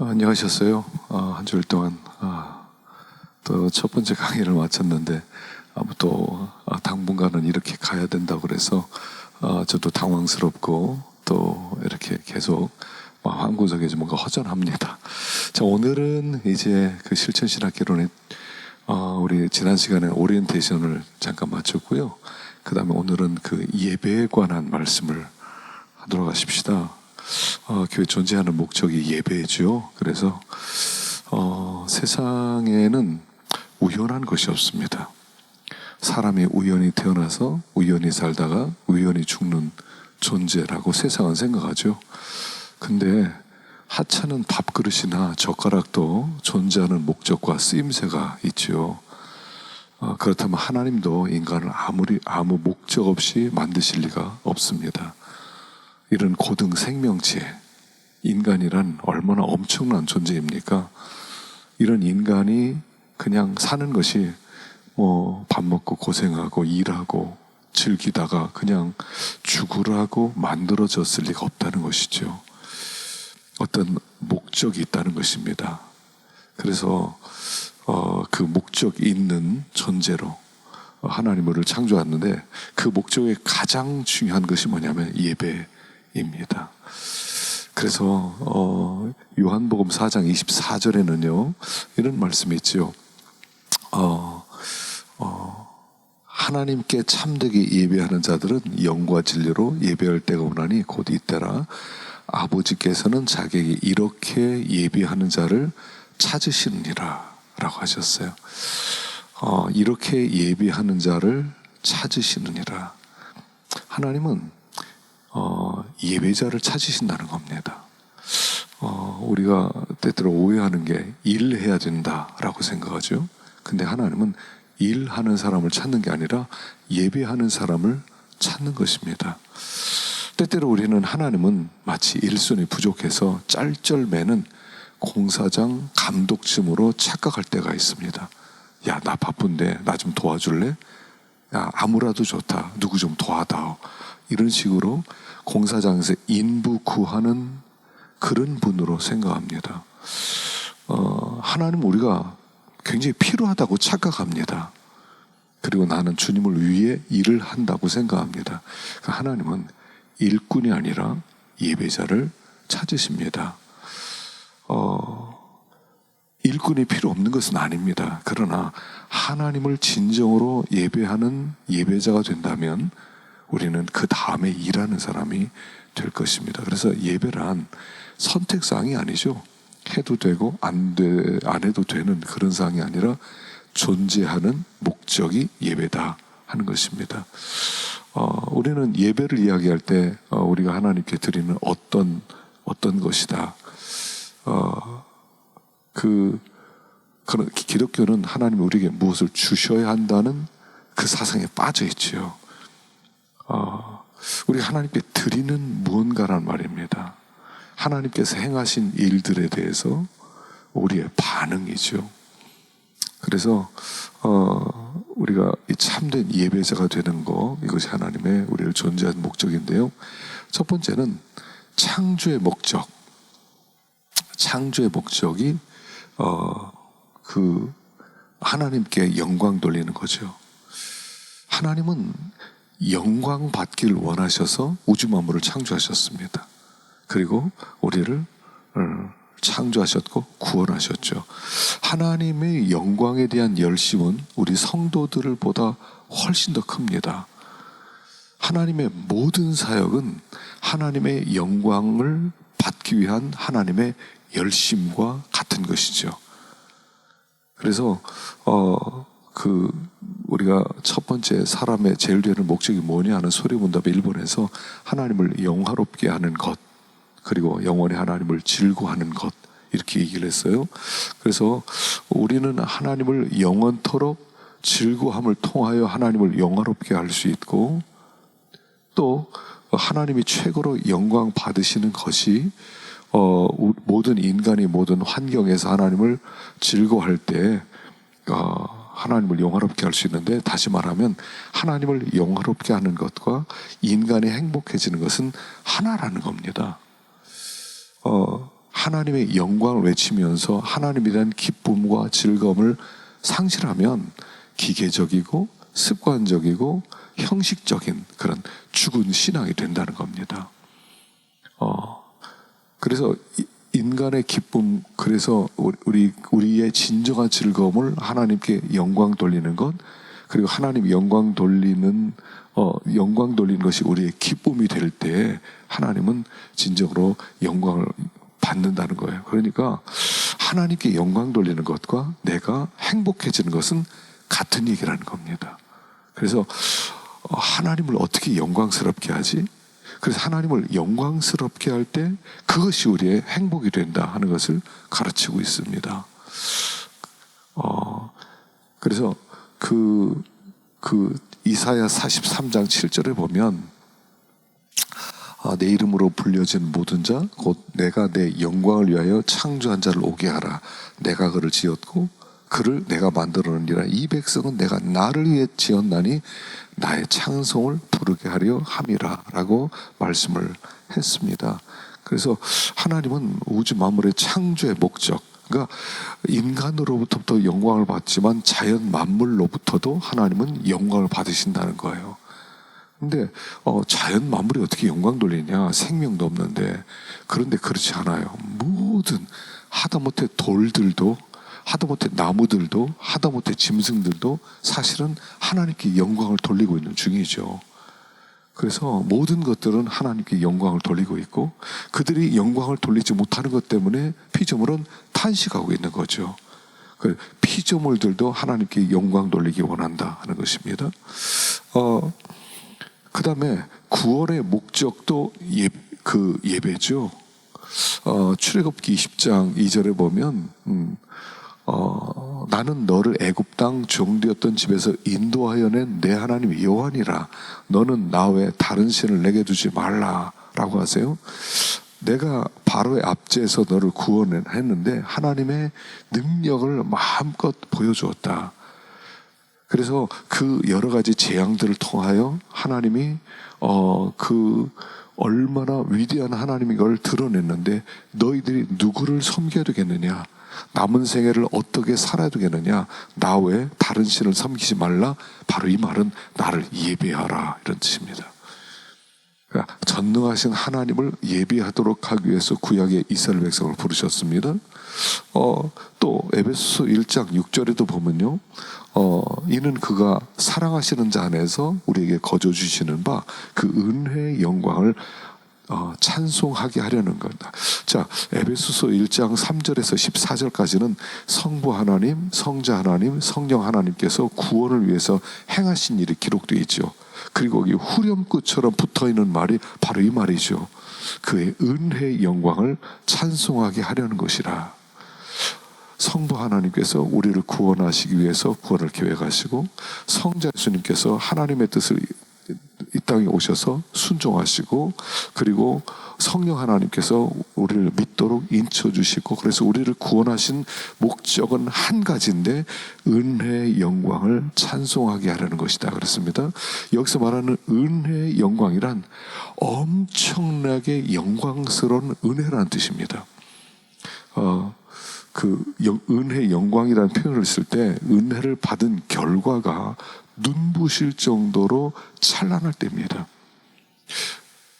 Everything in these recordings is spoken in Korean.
안녕하셨어요. 한 주일 동안 또 첫 번째 강의를 마쳤는데 또 당분간은 이렇게 가야 된다고 그래서 저도 당황스럽고 또 이렇게 계속 한 구석에 좀 뭔가 허전합니다. 자, 오늘은 이제 그 실천신학개론의 우리 지난 시간에 오리엔테이션을 잠깐 마쳤고요. 그 다음에 오늘은 그 예배에 관한 말씀을 하도록 하십시다. 교회 존재하는 목적이 예배죠. 그래서 세상에는 우연한 것이 없습니다. 사람이 우연히 태어나서 우연히 살다가 우연히 죽는 존재라고 세상은 생각하죠. 근데 하찮은 밥그릇이나 젓가락도 존재하는 목적과 쓰임새가 있죠. 그렇다면 하나님도 인간을 아무 목적 없이 만드실 리가 없습니다. 이런 고등 생명체, 인간이란 얼마나 엄청난 존재입니까? 이런 인간이 그냥 사는 것이 밥 먹고 고생하고 일하고 즐기다가 그냥 죽으라고 만들어졌을 리가 없다는 것이죠. 어떤 목적이 있다는 것입니다. 그래서 그 목적이 있는 존재로 하나님을 창조했는데 그 목적의 가장 중요한 것이 뭐냐면 예배입니다. 그래서 요한복음 4장 24절에는요 이런 말씀이 있죠. 하나님께 참되게 예배하는 자들은 영과 진리로 예배할 때가 오나니 곧 이때라. 아버지께서는 자기에게 이렇게 예배하는 자를 찾으시느니라 라고 하셨어요. 이렇게 예배하는 자를 찾으시느니라. 하나님은 예배자를 찾으신다는 겁니다. 우리가 때때로 오해하는 게 일해야 된다라고 생각하죠. 근데 하나님은 일하는 사람을 찾는 게 아니라 예배하는 사람을 찾는 것입니다. 때때로 우리는 하나님은 마치 일손이 부족해서 짤쩔매는 공사장 감독쯤으로 착각할 때가 있습니다. 야, 나 바쁜데 나 좀 도와줄래? 야, 아무라도 좋다. 누구 좀 도와다오. 이런 식으로 공사장에서 인부 구하는 그런 분으로 생각합니다. 하나님 우리가 굉장히 필요하다고 착각합니다. 그리고 나는 주님을 위해 일을 한다고 생각합니다. 그러니까 하나님은 일꾼이 아니라 예배자를 찾으십니다. 일꾼이 필요 없는 것은 아닙니다. 그러나 하나님을 진정으로 예배하는 예배자가 된다면 우리는 그 다음에 일하는 사람이 될 것입니다. 그래서 예배란 선택사항이 아니죠. 해도 되고 안 해도 되는 그런 사항이 아니라 존재하는 목적이 예배다 하는 것입니다. 우리는 예배를 이야기할 때 우리가 하나님께 드리는 어떤 것이다. 그런 기독교는 하나님이 우리에게 무엇을 주셔야 한다는 그 사상에 빠져 있지요. 우리 하나님께 드리는 무언가란 말입니다. 하나님께서 행하신 일들에 대해서 우리의 반응이죠. 그래서 우리가 이 참된 예배자가 되는 것, 이것이 하나님의 우리를 존재한 목적인데요. 첫 번째는 창조의 목적. 창조의 목적이 그 하나님께 영광 돌리는 거죠. 하나님은 영광 받기를 원하셔서 우주 만물을 창조하셨습니다. 그리고 우리를 창조하셨고 구원하셨죠. 하나님의 영광에 대한 열심은 우리 성도들을 보다 훨씬 더 큽니다. 하나님의 모든 사역은 하나님의 영광을 받기 위한 하나님의 열심과 같은 것이죠. 그래서 우리가 첫 번째 사람의 제일 되는 목적이 뭐냐 하는 소리문답에 일본에서 하나님을 영화롭게 하는 것, 그리고 영원히 하나님을 즐거워하는 것, 이렇게 얘기를 했어요. 그래서 우리는 하나님을 영원토록 즐거움을 통하여 하나님을 영화롭게 할 수 있고, 또 하나님이 최고로 영광 받으시는 것이 모든 인간이 모든 환경에서 하나님을 즐거워할 때 하나님을 영화롭게 할 수 있는데, 다시 말하면 하나님을 영화롭게 하는 것과 인간이 행복해지는 것은 하나라는 겁니다. 하나님의 영광을 외치면서 하나님에 대한 기쁨과 즐거움을 상실하면 기계적이고 습관적이고 형식적인 그런 죽은 신앙이 된다는 겁니다. 그래서 인간의 기쁨, 그래서 우리의 진정한 즐거움을 하나님께 영광 돌리는 것, 그리고 하나님 영광 돌리는 것이 우리의 기쁨이 될 때 하나님은 진정으로 영광을 받는다는 거예요. 그러니까 하나님께 영광 돌리는 것과 내가 행복해지는 것은 같은 얘기라는 겁니다. 그래서 하나님을 어떻게 영광스럽게 하지? 그래서 하나님을 영광스럽게 할 때 그것이 우리의 행복이 된다 하는 것을 가르치고 있습니다. 그래서 그 이사야 43장 7절에 보면 내 이름으로 불려진 모든 자 곧 내가 내 영광을 위하여 창조한 자를 오게 하라. 내가 그를 지었고 그를 내가 만들었느니라. 이 백성은 내가 나를 위해 지었나니 나의 찬송을 부르게 하려 함이라 라고 말씀을 했습니다. 그래서 하나님은 우주 만물의 창조의 목적, 그러니까 인간으로부터도 영광을 받지만 자연 만물로부터도 하나님은 영광을 받으신다는 거예요. 근데 자연 만물이 어떻게 영광 돌리냐? 생명도 없는데. 그런데 그렇지 않아요. 모든 하다못해 돌들도, 하다못해 나무들도, 하다못해 짐승들도 사실은 하나님께 영광을 돌리고 있는 중이죠. 그래서 모든 것들은 하나님께 영광을 돌리고 있고, 그들이 영광을 돌리지 못하는 것 때문에 피조물은 탄식하고 있는 거죠. 피조물들도 하나님께 영광 돌리기 원한다 하는 것입니다. 그 다음에 구원의 목적도 예배죠. 출애굽기 20장 2절에 보면 나는 너를 애굽 땅 종되었던 집에서 인도하여 낸 내 하나님 여호와니라. 너는 나 외에 다른 신을 내게 두지 말라 라고 하세요. 내가 바로의 압제에서 너를 구원했는데 하나님의 능력을 마음껏 보여주었다. 그래서 그 여러 가지 재앙들을 통하여 하나님이 그 얼마나 위대한 하나님인 걸 드러냈는데 너희들이 누구를 섬겨야 되겠느냐? 남은 생애를 어떻게 살아야 되겠느냐? 나 외에 다른 신을 섬기지 말라. 바로 이 말은 나를 예배하라 이런 뜻입니다. 그러니까 전능하신 하나님을 예배하도록 하기 위해서 구약의 이스라엘 백성을 부르셨습니다. 또 에베소서 1장 6절에도 보면요, 이는 그가 사랑하시는 자 안에서 우리에게 거저 주시는 바 그 은혜의 영광을 찬송하게 하려는 겁니다. 자, 에베소서 1장 3절에서 14절까지는 성부 하나님, 성자 하나님, 성령 하나님께서 구원을 위해서 행하신 일이 기록되어 있죠. 그리고 여기 후렴구처럼 붙어있는 말이 바로 이 말이죠. 그의 은혜의 영광을 찬송하게 하려는 것이라. 성부 하나님께서 우리를 구원하시기 위해서 구원을 계획하시고, 성자 예수님께서 하나님의 뜻을 이 땅에 오셔서 순종하시고, 그리고 성령 하나님께서 우리를 믿도록 인쳐주시고, 그래서 우리를 구원하신 목적은 한 가지인데 은혜의 영광을 찬송하게 하려는 것이다 그랬습니다. 여기서 말하는 은혜의 영광이란 엄청나게 영광스러운 은혜라는 뜻입니다. 은혜의 영광이라는 표현을 쓸 때 은혜를 받은 결과가 눈부실 정도로 찬란할 때입니다.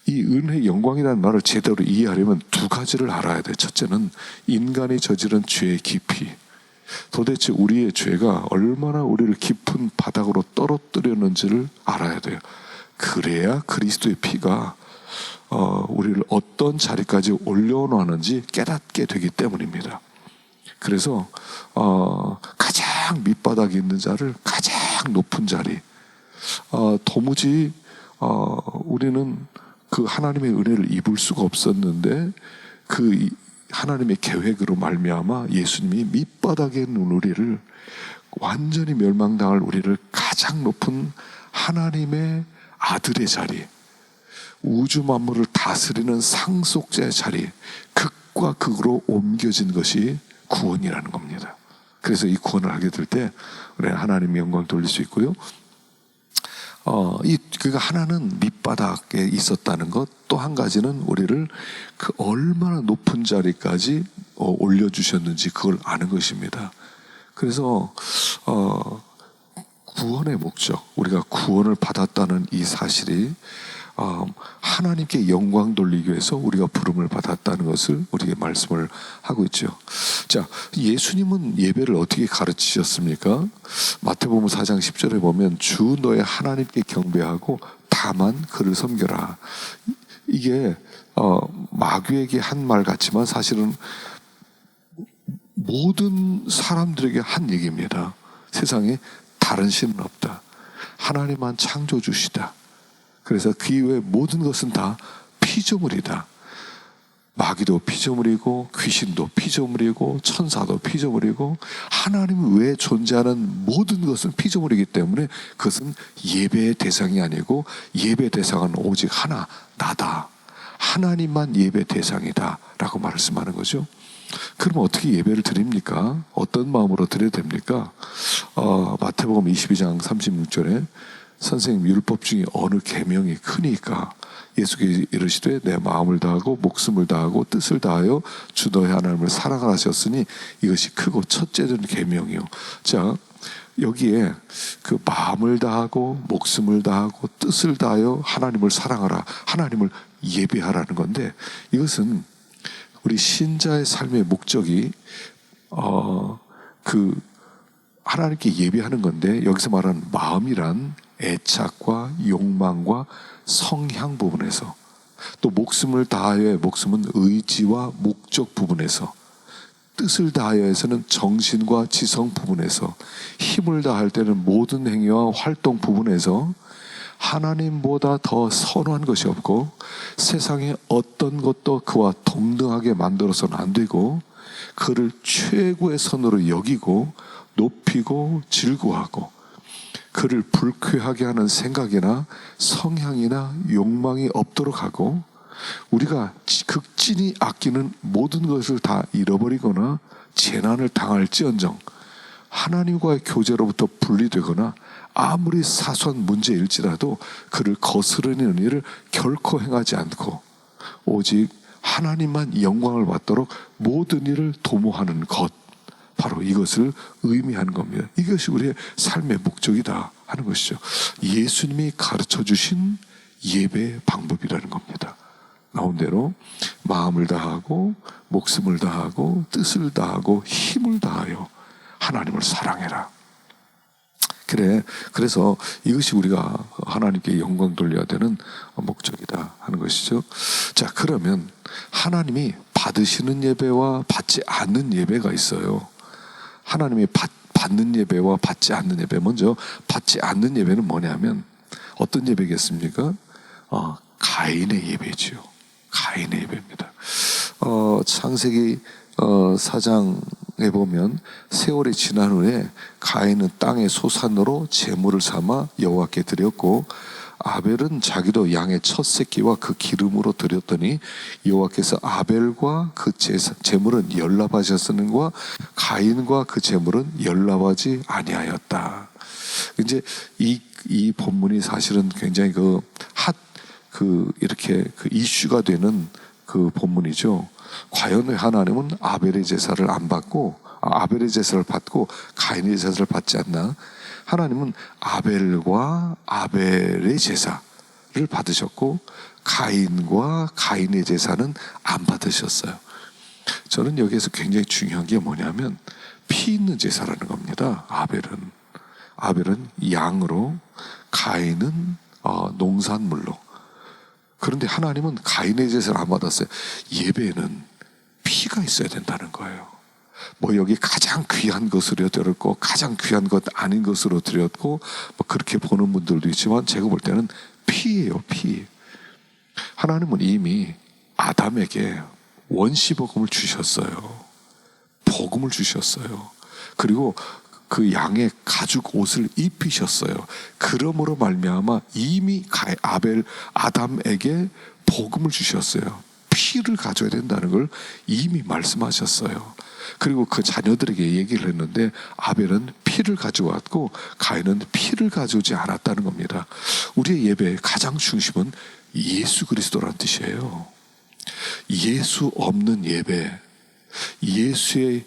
이 은혜의 영광이라는 말을 제대로 이해하려면 두 가지를 알아야 돼요. 첫째는 인간이 저지른 죄의 깊이, 도대체 우리의 죄가 얼마나 우리를 깊은 바닥으로 떨어뜨렸는지를 알아야 돼요. 그래야 그리스도의 피가 우리를 어떤 자리까지 올려놓았는지 깨닫게 되기 때문입니다. 그래서 가장 밑바닥에 있는 자를 가장 높은 자리, 도무지 우리는 그 하나님의 은혜를 입을 수가 없었는데 그 하나님의 계획으로 말미암아 예수님이 밑바닥에 있는 우리를, 완전히 멸망당할 우리를 가장 높은 하나님의 아들의 자리, 우주 만물을 다스리는 상속자의 자리, 극과 극으로 옮겨진 것이 구원이라는 겁니다. 그래서 이 구원을 하게 될 때 우리는 하나님의 영광을 돌릴 수 있고요. 그러니까 하나는 밑바닥에 있었다는 것, 또 한 가지는 우리를 그 얼마나 높은 자리까지 올려주셨는지 그걸 아는 것입니다. 그래서 구원의 목적, 우리가 구원을 받았다는 이 사실이 하나님께 영광 돌리기 위해서 우리가 부름을 받았다는 것을 우리에게 말씀을 하고 있죠. 자, 예수님은 예배를 어떻게 가르치셨습니까? 마태복음 4장 10절에 보면 주 너의 하나님께 경배하고 다만 그를 섬겨라. 이게 마귀에게 한 말 같지만 사실은 모든 사람들에게 한 얘기입니다. 세상에 다른 신은 없다. 하나님만 창조주시다. 그래서 그 이외의 모든 것은 다 피조물이다. 마귀도 피조물이고 귀신도 피조물이고 천사도 피조물이고 하나님 외에 존재하는 모든 것은 피조물이기 때문에 그것은 예배의 대상이 아니고 예배 대상은 오직 하나, 나다. 하나님만 예배 대상이다 라고 말씀하는 거죠. 그럼 어떻게 예배를 드립니까? 어떤 마음으로 드려야 됩니까? 마태복음 22장 36절에 선생님 율법 중에 어느 계명이 크니까? 예수께서 이르시되 내 마음을 다하고 목숨을 다하고 뜻을 다하여 주 너의 하나님을 사랑하라 하셨으니 이것이 크고 첫째는 계명이요. 자, 여기에 그 마음을 다하고 목숨을 다하고 뜻을 다하여 하나님을 사랑하라, 하나님을 예배하라는 건데, 이것은 우리 신자의 삶의 목적이 그 하나님께 예배하는 건데, 여기서 말하는 마음이란 애착과 욕망과 성향 부분에서, 또 목숨을 다하여의 목숨은 의지와 목적 부분에서, 뜻을 다하여에서는 정신과 지성 부분에서, 힘을 다할 때는 모든 행위와 활동 부분에서 하나님보다 더 선한 것이 없고 세상의 어떤 것도 그와 동등하게 만들어서는 안 되고 그를 최고의 선으로 여기고 높이고 즐거워하고 그를 불쾌하게 하는 생각이나 성향이나 욕망이 없도록 하고, 우리가 극진히 아끼는 모든 것을 다 잃어버리거나 재난을 당할지언정 하나님과의 교제로부터 분리되거나 아무리 사소한 문제일지라도 그를 거스르는 일을 결코 행하지 않고 오직 하나님만 영광을 받도록 모든 일을 도모하는 것, 바로 이것을 의미하는 겁니다. 이것이 우리의 삶의 목적이다 하는 것이죠. 예수님이 가르쳐 주신 예배의 방법이라는 겁니다. 나온 대로 마음을 다하고 목숨을 다하고 뜻을 다하고 힘을 다하여 하나님을 사랑해라. 그래서 이것이 우리가 하나님께 영광 돌려야 되는 목적이다 하는 것이죠. 자, 그러면 하나님이 받으시는 예배와 받지 않는 예배가 있어요. 하나님이 받는 예배와 받지 않는 예배. 먼저 받지 않는 예배는 뭐냐면 어떤 예배겠습니까? 가인의 예배지요. 가인의 예배입니다. 창세기 4장에 보면 세월이 지난 후에 가인은 땅의 소산으로 제물을 삼아 여호와께 드렸고 아벨은 자기도 양의 첫 새끼와 그 기름으로 드렸더니 여호와께서 아벨과 그 제물은 연락하셨으는과 가인과 그 제물은 연락하지 아니하였다. 이제 이 본문이 사실은 굉장히 이렇게 이슈가 되는 그 본문이죠. 과연 하나님은 아벨의 제사를 안 받고 아벨의 제사를 받고 가인의 제사를 받지 않나? 하나님은 아벨과 아벨의 제사를 받으셨고 가인과 가인의 제사는 안 받으셨어요. 저는 여기에서 굉장히 중요한 게 뭐냐면 피 있는 제사라는 겁니다. 아벨은 양으로, 가인은 농산물로. 그런데 하나님은 가인의 제사를 안 받았어요. 예배에는 피가 있어야 된다는 거예요. 여기 가장 귀한 것으로 드렸고 가장 귀한 것 아닌 것으로 드렸고 그렇게 보는 분들도 있지만 제가 볼 때는 피예요. 피. 하나님은 이미 아담에게 원시복음을 주셨어요. 복음을 주셨어요. 그리고 그 양의 가죽 옷을 입히셨어요. 그러므로 말미암아 이미 아담에게 복음을 주셨어요. 피를 가져야 된다는 걸 이미 말씀하셨어요. 그리고 그 자녀들에게 얘기를 했는데 아벨은 피를 가져왔고 가인은 피를 가져오지 않았다는 겁니다. 우리의 예배의 가장 중심은 예수 그리스도라는 뜻이에요. 예수 없는 예배, 예수의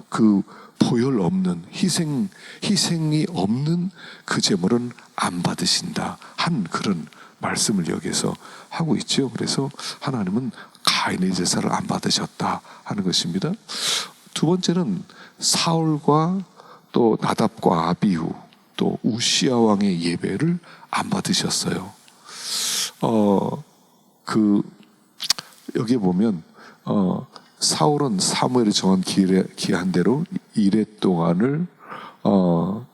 그 보혈 없는 희생이 없는 그 제물은 안 받으신다 한 그런 말씀을 여기서 하고 있죠. 그래서 하나님은 가인의 제사를 안 받으셨다 하는 것입니다. 두 번째는 사울과 또 나답과 아비후 또 우시야 왕의 예배를 안 받으셨어요. 여기 보면 사울은 사무엘이 정한 기한대로 이레 동안을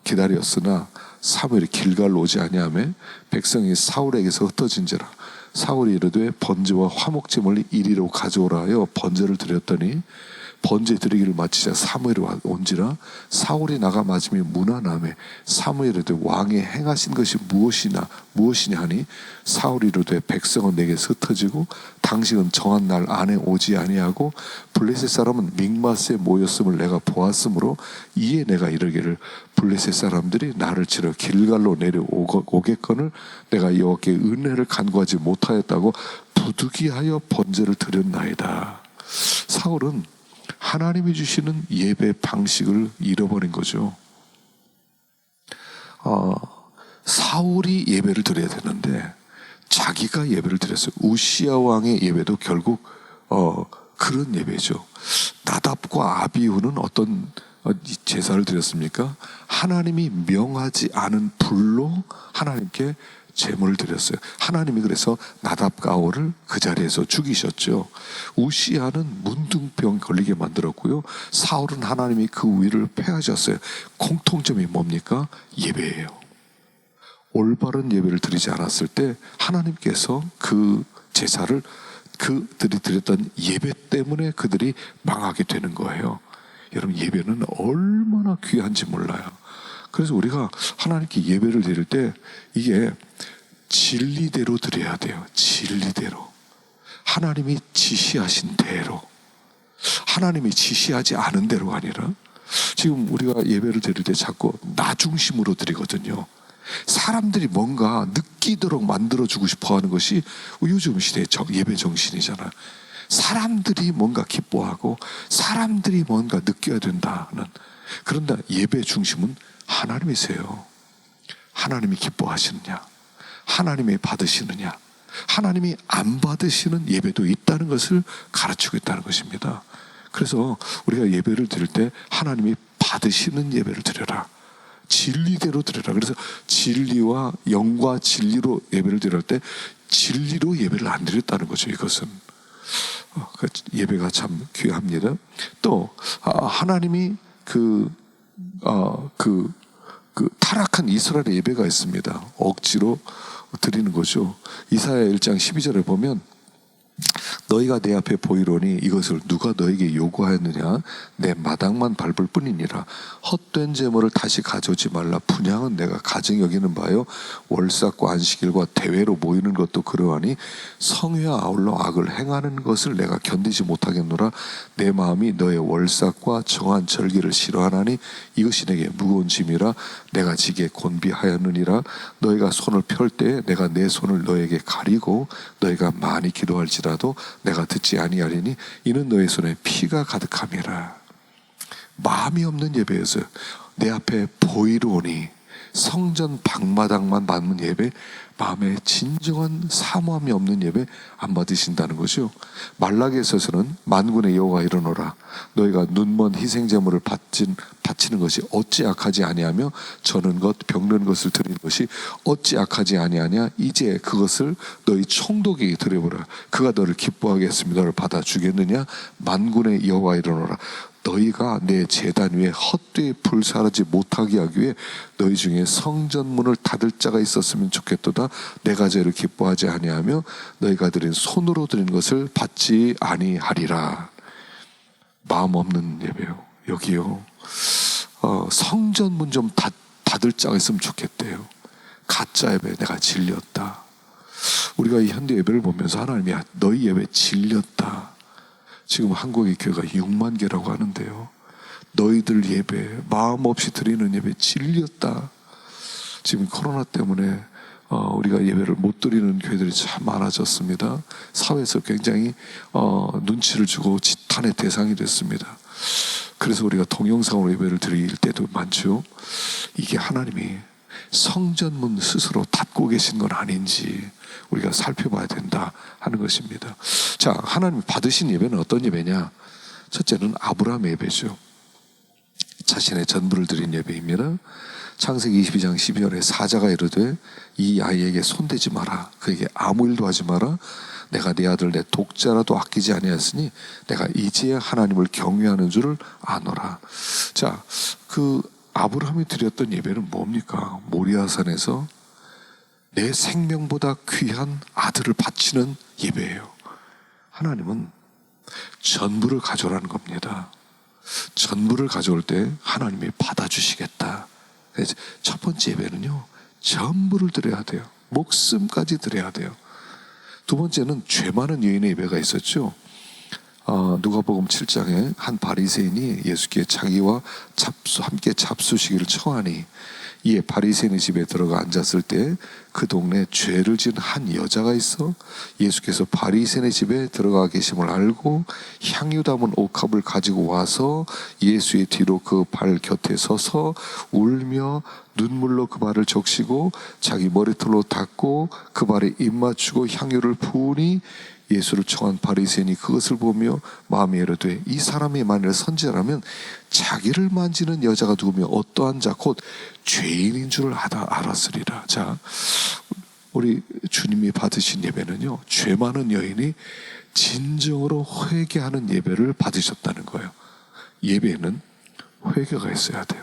기다렸으나 사무엘이 길갈로 오지 아니하며 백성이 사울에게서 흩어진지라. 사울이 이르되 번제와 화목제물을 이리로 가져오라 하여 번제를 드렸더니 번제 드리기를 마치자 사무엘이 온지라. 사울이 나가 맞으며 문안하매 사무엘이 이르되 왕이 행하신 것이 무엇이냐 하니 사울이 이르되 백성은 내게서 흩어지고 당신은 정한 날 안에 오지 아니하고 블레셋 사람은 믹마스에 모였음을 내가 보았으므로 이에 내가 이르기를 블레셋 사람들이 나를 치러 길갈로 내려오겠거늘 내가 여호와께 은혜를 간구하지 못하였다고 부득이하여 번제를 드렸나이다. 사울은 하나님이 주시는 예배 방식을 잃어버린 거죠. 사울이 예배를 드려야 되는데 자기가 예배를 드렸어요. 우시야 왕의 예배도 결국 그런 예배죠. 나답과 아비후는 어떤 제사를 드렸습니까? 하나님이 명하지 않은 불로 하나님께 제물을 드렸어요. 하나님이 그래서 나답과 아비후를 그 자리에서 죽이셨죠. 우시야는 문둥병 걸리게 만들었고요. 사울은 하나님이 그 위를 패하셨어요. 공통점이 뭡니까? 예배예요. 올바른 예배를 드리지 않았을 때 하나님께서 그 제사를 그들이 드렸던 예배 때문에 그들이 망하게 되는 거예요. 여러분, 예배는 얼마나 귀한지 몰라요. 그래서 우리가 하나님께 예배를 드릴 때 이게 진리대로 드려야 돼요. 진리대로. 하나님이 지시하신 대로. 하나님이 지시하지 않은 대로가 아니라 지금 우리가 예배를 드릴 때 자꾸 나 중심으로 드리거든요. 사람들이 뭔가 느끼도록 만들어주고 싶어 하는 것이 요즘 시대의 예배 정신이잖아요. 사람들이 뭔가 기뻐하고 사람들이 뭔가 느껴야 된다는. 그런데 예배 중심은 하나님이세요. 하나님이 기뻐하시느냐, 하나님이 받으시느냐, 하나님이 안 받으시는 예배도 있다는 것을 가르치고 있다는 것입니다. 그래서 우리가 예배를 드릴 때 하나님이 받으시는 예배를 드려라, 진리대로 드려라. 그래서 진리와 영과 진리로 예배를 드릴 때 진리로 예배를 안 드렸다는 거죠. 이것은 예배가 참 귀합니다. 또 하나님이 그 타락한 이스라엘의 예배가 있습니다. 억지로 드리는 거죠. 이사야 1장 12절에 보면 너희가 내 앞에 보이로니 이것을 누가 너에게 요구하였느냐, 내 마당만 밟을 뿐이니라. 헛된 제물을 다시 가져오지 말라. 분향은 내가 가증 여기는 바요, 월삭과 안식일과 대회로 모이는 것도 그러하니 성회와 아울러 악을 행하는 것을 내가 견디지 못하겠노라. 내 마음이 너의 월삭과 정한 절기를 싫어하나니 이것이 내게 무거운 짐이라. 내가 지게 곤비하였느니라. 너희가 손을 펼 때에 내가 내 손을 너에게 가리고 너희가 많이 기도할지라도 내가 듣지 아니하리니 이는 너의 손에 피가 가득함이라. 마음이 없는 예배에서 내 앞에 보이로니 성전 방마당만 받는 예배, 마음에 진정한 사모함이 없는 예배 안 받으신다는 거죠. 말라기에서는 만군의 여호와 이르노라. 너희가 눈먼 희생제물을 바치는 것이 어찌 악하지 아니하며 저는 것 병든 것을 드리는 것이 어찌 악하지 아니하냐. 이제 그것을 너희 총독에게 드려보라. 그가 너를 기뻐하게 했으며 너를 받아 주겠느냐. 만군의 여호와 이르노라. 너희가 내 제단 위에 헛되이 불사르지 못하게 하기 위해 너희 중에 성전문을 닫을 자가 있었으면 좋겠도다. 내가 저를 기뻐하지 아니하며 너희가 드린 손으로 드린 것을 받지 아니하리라. 마음 없는 예배요. 여기요. 성전문 좀 닫을 자가 있으면 좋겠대요. 가짜 예배 내가 질렸다. 우리가 이 현대 예배를 보면서 하나님이 너희 예배 질렸다. 지금 한국의 교회가 6만 개라고 하는데요. 너희들 예배, 마음 없이 드리는 예배 질렸다. 지금 코로나 때문에 우리가 예배를 못 드리는 교회들이 참 많아졌습니다. 사회에서 굉장히 눈치를 주고 지탄의 대상이 됐습니다. 그래서 우리가 동영상으로 예배를 드릴 때도 많죠. 이게 하나님이 성전문 스스로 닫고 계신 건 아닌지 우리가 살펴봐야 된다 하는 것입니다. 자, 하나님이 받으신 예배는 어떤 예배냐? 첫째는 아브라함의 예배죠. 자신의 전부를 드린 예배입니다. 창세기 22장 12절에 사자가 이르되 이 아이에게 손대지 마라. 그에게 아무 일도 하지 마라. 내가 네 아들 내 독자라도 아끼지 아니하였으니 내가 이제야 하나님을 경외하는 줄을 아노라. 자, 그 아브라함이 드렸던 예배는 뭡니까? 모리아산에서 내 생명보다 귀한 아들을 바치는 예배예요. 하나님은 전부를 가져오라는 겁니다. 전부를 가져올 때 하나님이 받아주시겠다. 첫 번째 예배는요, 전부를 드려야 돼요. 목숨까지 드려야 돼요. 두 번째는 죄 많은 여인의 예배가 있었죠. 누가복음 7장에 한 바리새인이 예수께 자기와 함께 잡수시기를 청하니 이에 바리새인의 집에 들어가 앉았을 때 그 동네에 죄를 지은 한 여자가 있어 예수께서 바리새인의 집에 들어가 계심을 알고 향유 담은 옥합을 가지고 와서 예수의 뒤로 그 발 곁에 서서 울며 눈물로 그 발을 적시고 자기 머리털로 닦고 그 발에 입 맞추고 향유를 부으니 예수를 청한 바리새인이 그것을 보며 마음에 이르되 이 사람이 만일 선지자라면 자기를 만지는 여자가 누구며 어떠한 자 곧 죄인인 줄 알았으리라. 자, 우리 주님이 받으신 예배는요, 죄 많은 여인이 진정으로 회개하는 예배를 받으셨다는 거예요. 예배는 회개가 있어야 돼요.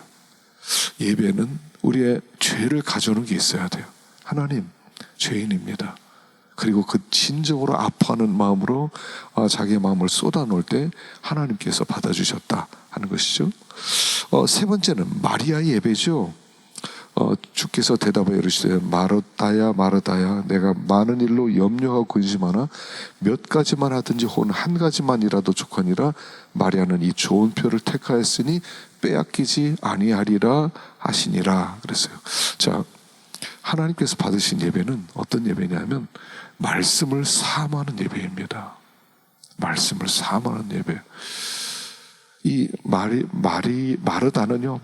예배는 우리의 죄를 가져오는 게 있어야 돼요. 하나님, 죄인입니다. 그리고 그 진정으로 아파하는 마음으로 자기의 마음을 쏟아놓을 때 하나님께서 받아주셨다 하는 것이죠. 세 번째는 마리아의 예배죠. 주께서 대답하여 이르시되 마르다야 마르다야 내가 많은 일로 염려하고 근심하나 몇 가지만 하든지 혹은 한 가지만이라도 족하니라. 마리아는 이 좋은 표를 택하였으니 빼앗기지 아니하리라 하시니라 그랬어요. 자, 하나님께서 받으신 예배는 어떤 예배냐면 말씀을 사모하는 예배입니다. 말씀을 사모하는 예배. 이 마르다는요,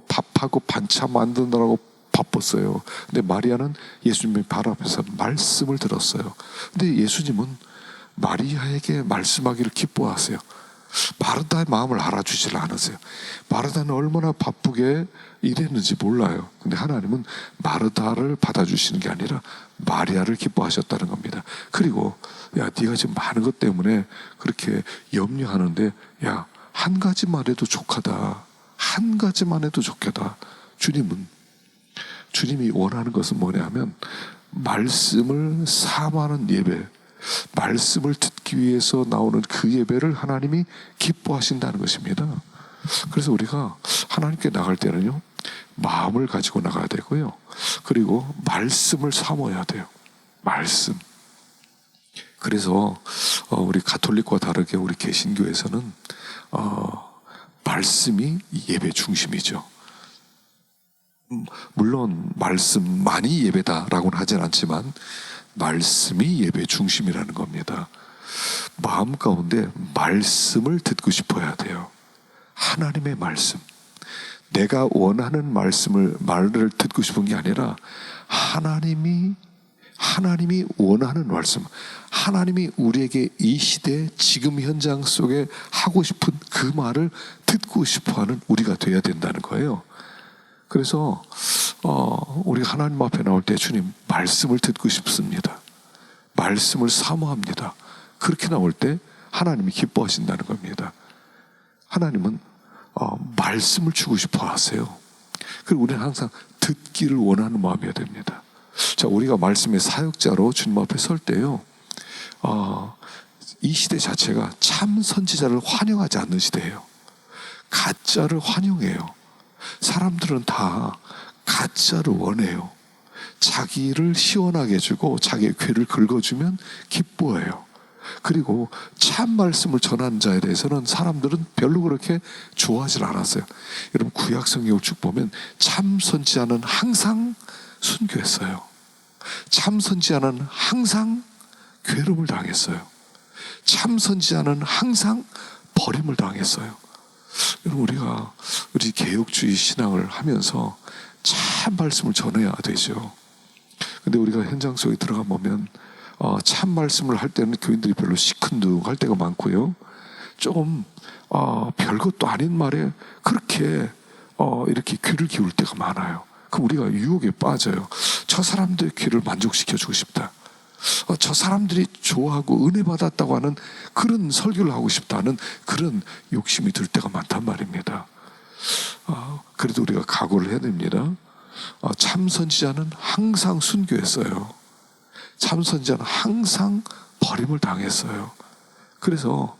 밥하고 반찬 만드느라고 바빴어요. 근데 마리아는 예수님의 발 앞에서 말씀을 들었어요. 근데 예수님은 마리아에게 말씀하기를 기뻐하세요. 마르다의 마음을 알아주질 않으세요. 마르다는 얼마나 바쁘게 일했는지 몰라요. 근데 하나님은 마르다를 받아주시는 게 아니라 마리아를 기뻐하셨다는 겁니다. 그리고 야, 네가 지금 많은 것 때문에 그렇게 염려하는데 야, 한 가지만 해도 족하다. 한 가지만 해도 좋겠다. 주님이 원하는 것은 뭐냐면 말씀을 사모하는 예배, 말씀을 듣기 위해서 나오는 그 예배를 하나님이 기뻐하신다는 것입니다. 그래서 우리가 하나님께 나갈 때는요, 마음을 가지고 나가야 되고요, 그리고 말씀을 사모해야 돼요. 말씀. 그래서 우리 가톨릭과 다르게 우리 개신교에서는 말씀이 예배 중심이죠. 물론 말씀만이 예배다라고는 하진 않지만 말씀이 예배 중심이라는 겁니다. 마음 가운데 말씀을 듣고 싶어야 돼요. 하나님의 말씀. 내가 원하는 말을 듣고 싶은 게 아니라 하나님이 원하는 말씀, 하나님이 우리에게 이 시대 지금 현장 속에 하고 싶은 그 말을 듣고 싶어하는 우리가 돼야 된다는 거예요. 그래서 우리가 하나님 앞에 나올 때 주님 말씀을 듣고 싶습니다. 말씀을 사모합니다. 그렇게 나올 때 하나님이 기뻐하신다는 겁니다. 하나님은 말씀을 주고 싶어 하세요. 그리고 우리는 항상 듣기를 원하는 마음이어야 됩니다. 자, 우리가 말씀의 사역자로 주님 앞에 설 때요, 이 시대 자체가 참 선지자를 환영하지 않는 시대예요. 가짜를 환영해요. 사람들은 다 가짜를 원해요. 자기를 시원하게 해주고 자기의 괴를 긁어주면 기뻐해요. 그리고 참 말씀을 전하는 자에 대해서는 사람들은 별로 그렇게 좋아하지 않았어요. 여러분 구약 성경을 쭉 보면 참 선지자는 항상 순교했어요. 참 선지자는 항상 괴로움을 당했어요. 참 선지자는 항상 버림을 당했어요. 여러분 우리 개혁주의 신앙을 하면서 참 말씀을 전해야 되죠. 근데 우리가 현장 속에 들어가 보면 참 말씀을 할 때는 교인들이 별로 시큰둥할 때가 많고요. 조금 별것도 아닌 말에 그렇게 이렇게 귀를 기울 때가 많아요. 그럼 우리가 유혹에 빠져요. 저 사람들의 귀를 만족시켜주고 싶다. 저 사람들이 좋아하고 은혜 받았다고 하는 그런 설교를 하고 싶다는 그런 욕심이 들 때가 많단 말입니다. 그래도 우리가 각오를 해야 됩니다. 참 선지자는 항상 순교했어요. 참 선지자는 항상 버림을 당했어요. 그래서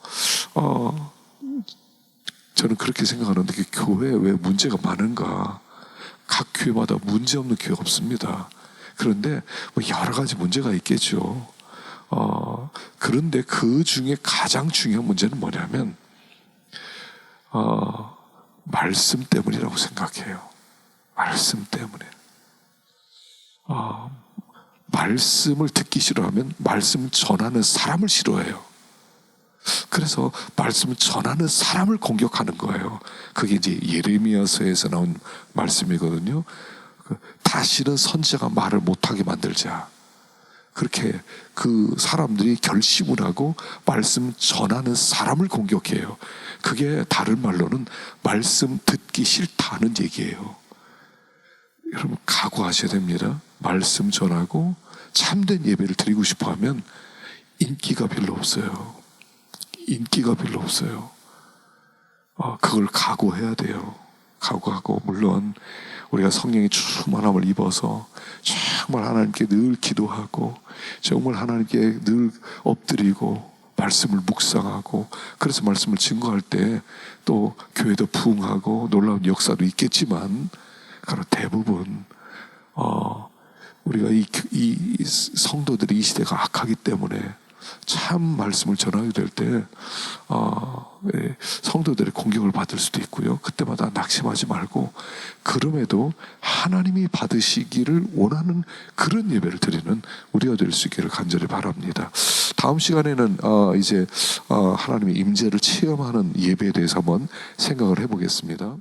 저는 그렇게 생각하는데 교회에 왜 문제가 많은가? 각 교회마다 문제 없는 교회가 없습니다. 그런데 뭐 여러 가지 문제가 있겠죠. 그런데 그 중에 가장 중요한 문제는 뭐냐면 말씀 때문이라고 생각해요. 말씀 때문에. 말씀을 듣기 싫어하면 말씀 전하는 사람을 싫어해요. 그래서 말씀을 전하는 사람을 공격하는 거예요. 그게 이제 예레미야서에서 나온 말씀이거든요. 다시는 선지자가 말을 못하게 만들자. 그렇게 그 사람들이 결심을 하고 말씀 전하는 사람을 공격해요. 그게 다른 말로는 말씀 듣기 싫다는 얘기예요. 여러분 각오하셔야 됩니다. 말씀 전하고 참된 예배를 드리고 싶어 하면 인기가 별로 없어요. 인기가 별로 없어요. 그걸 각오해야 돼요. 각오하고 물론 우리가 성령의 충만함을 입어서 정말 하나님께 늘 기도하고 정말 하나님께 늘 엎드리고 말씀을 묵상하고 그래서 말씀을 증거할 때 또 교회도 부흥하고 놀라운 역사도 있겠지만 대부분 우리가 이 성도들이 이 시대가 악하기 때문에 참 말씀을 전하게 될 때 성도들의 공격을 받을 수도 있고요. 그때마다 낙심하지 말고 그럼에도 하나님이 받으시기를 원하는 그런 예배를 드리는 우리가 될 수 있기를 간절히 바랍니다. 다음 시간에는 이제 하나님의 임재를 체험하는 예배에 대해서 한번 생각을 해보겠습니다.